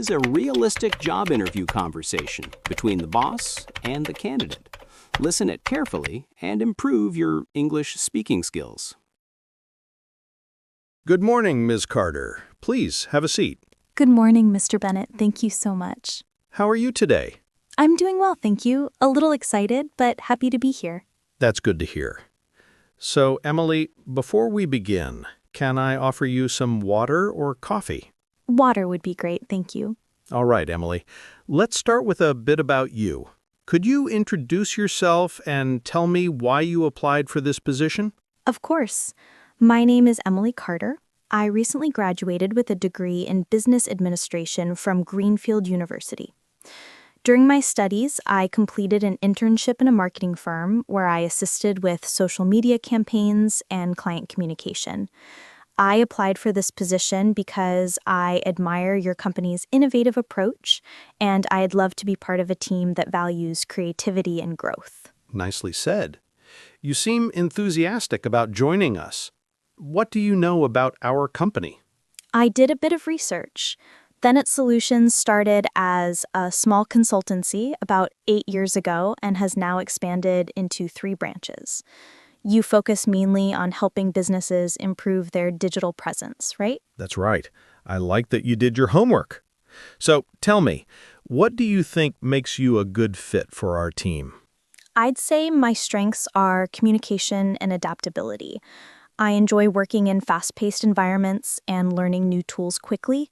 is a realistic job interview conversation between the boss and the candidate. Listen it carefully and improve your English speaking skills. Good morning, Ms. Carter. Please have a seat. Good morning, Mr. Bennett. Thank you so much. How are you today? I'm doing well, thank you. A little excited, but happy to be here. That's good to hear. So, Emily, before we begin, can I offer you some water or coffee? Water would be great, thank you. All right, Emily. Let's start with a bit about you. Could you introduce yourself and tell me why you applied for this position? Of course. My name is Emily Carter. I recently graduated with a degree in business administration from Greenfield University. During my studies, I completed an internship in a marketing firm where I assisted with social media campaigns and client communication. I applied for this position because I admire your company's innovative approach, and I'd love to be part of a team that values creativity and growth. Nicely said. You seem enthusiastic about joining us. What do you know about our company? I did a bit of research. Bennett Solutions started as a small consultancy about 8 years ago and has now expanded into 3 branches. You focus mainly on helping businesses improve their digital presence, right? That's right. I like that you did your homework. So tell me, what do you think makes you a good fit for our team? I'd say my strengths are communication and adaptability. I enjoy working in fast-paced environments and learning new tools quickly.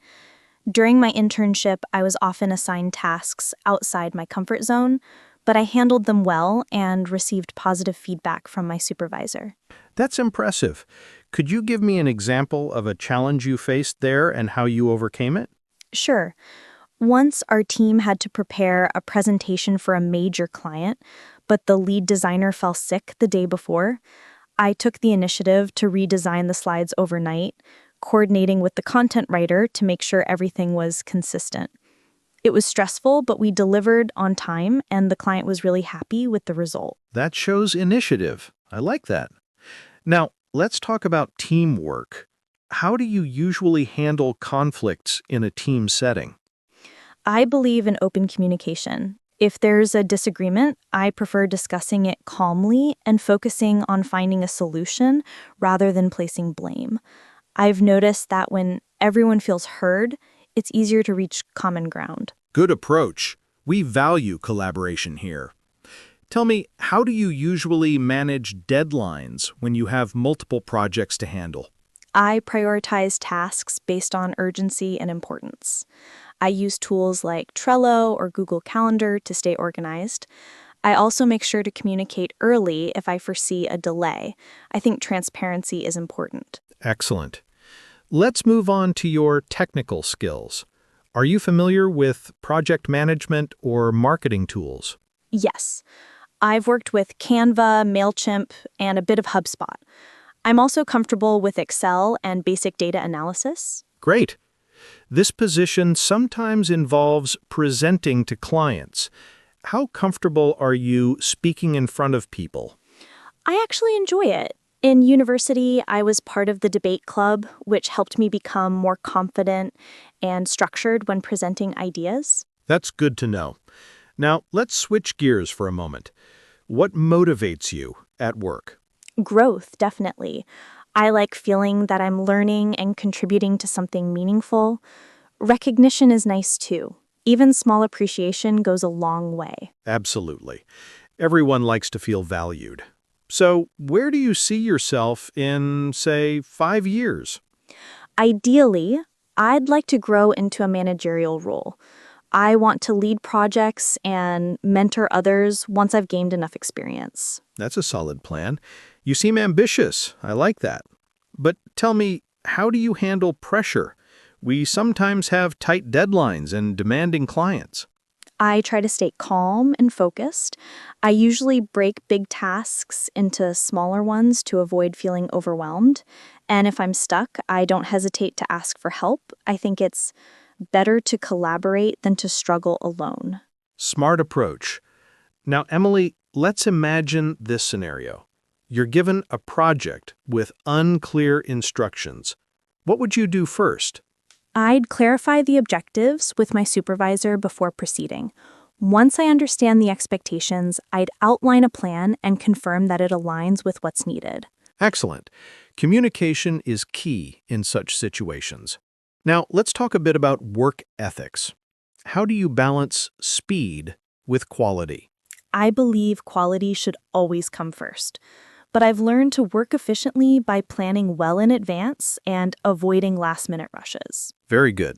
During my internship, I was often assigned tasks outside my comfort zone, but I handled them well and received positive feedback from my supervisor. That's impressive. Could you give me an example of a challenge you faced there and how you overcame it? Sure. Once our team had to prepare a presentation for a major client, but the lead designer fell sick the day before. I took the initiative to redesign the slides overnight, coordinating with the content writer to make sure everything was consistent. It was stressful, but we delivered on time, and the client was really happy with the result. That shows initiative. I like that. Now, let's talk about teamwork. How do you usually handle conflicts in a team setting? I believe in open communication. If there's a disagreement, I prefer discussing it calmly and focusing on finding a solution rather than placing blame. I've noticed that when everyone feels heard, it's easier to reach common ground. Good approach. We value collaboration here. Tell me, how do you usually manage deadlines when you have multiple projects to handle? I prioritize tasks based on urgency and importance. I use tools like Trello or Google Calendar to stay organized. I also make sure to communicate early if I foresee a delay. I think transparency is important. Excellent. Let's move on to your technical skills. Are you familiar with project management or marketing tools? Yes, I've worked with Canva, MailChimp, and a bit of HubSpot. I'm also comfortable with Excel and basic data analysis. Great. This position sometimes involves presenting to clients. How comfortable are you speaking in front of people? I actually enjoy it. In university, I was part of the debate club, which helped me become more confident and structured when presenting ideas. That's good to know. Now, let's switch gears for a moment. What motivates you at work? Growth, definitely. I like feeling that I'm learning and contributing to something meaningful. Recognition is nice too. Even small appreciation goes a long way. Absolutely. Everyone likes to feel valued. So, where do you see yourself in, say, 5 years? Ideally, I'd like to grow into a managerial role. I want to lead projects and mentor others once I've gained enough experience. That's a solid plan. You seem ambitious. I like that. But tell me, how do you handle pressure? We sometimes have tight deadlines and demanding clients. I try to stay calm and focused. I usually break big tasks into smaller ones to avoid feeling overwhelmed. And if I'm stuck, I don't hesitate to ask for help. I think it's better to collaborate than to struggle alone. Smart approach. Now, Emily, let's imagine this scenario. You're given a project with unclear instructions. What would you do first? I'd clarify the objectives with my supervisor before proceeding. Once I understand the expectations, I'd outline a plan and confirm that it aligns with what's needed. Excellent. Communication is key in such situations. Now, let's talk a bit about work ethics. How do you balance speed with quality? I believe quality should always come first, but I've learned to work efficiently by planning well in advance and avoiding last-minute rushes. Very good.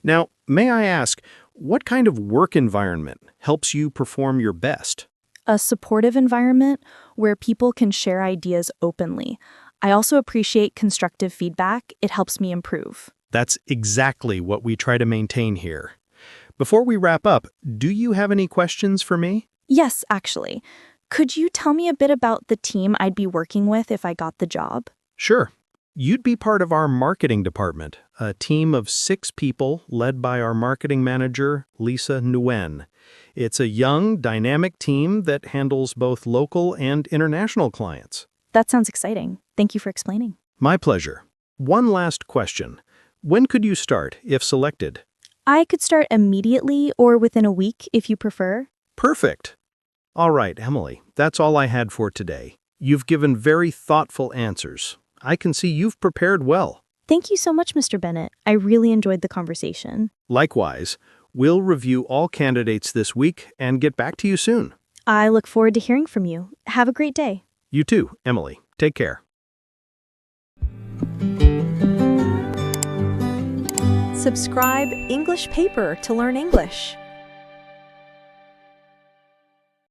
Now, may I ask, what kind of work environment helps you perform your best? A supportive environment where people can share ideas openly. I also appreciate constructive feedback. It helps me improve. That's exactly what we try to maintain here. Before we wrap up, do you have any questions for me? Yes, actually. Could you tell me a bit about the team I'd be working with if I got the job? Sure. You'd be part of our marketing department, a team of 6 people led by our marketing manager, Lisa Nguyen. It's a young, dynamic team that handles both local and international clients. That sounds exciting. Thank you for explaining. My pleasure. One last question. When could you start, if selected? I could start immediately or within a week if you prefer. Perfect. All right, Emily, that's all I had for today. You've given very thoughtful answers. I can see you've prepared well. Thank you so much, Mr. Bennett. I really enjoyed the conversation. Likewise, we'll review all candidates this week and get back to you soon. I look forward to hearing from you. Have a great day. You too, Emily. Take care. Subscribe English Paper to learn English.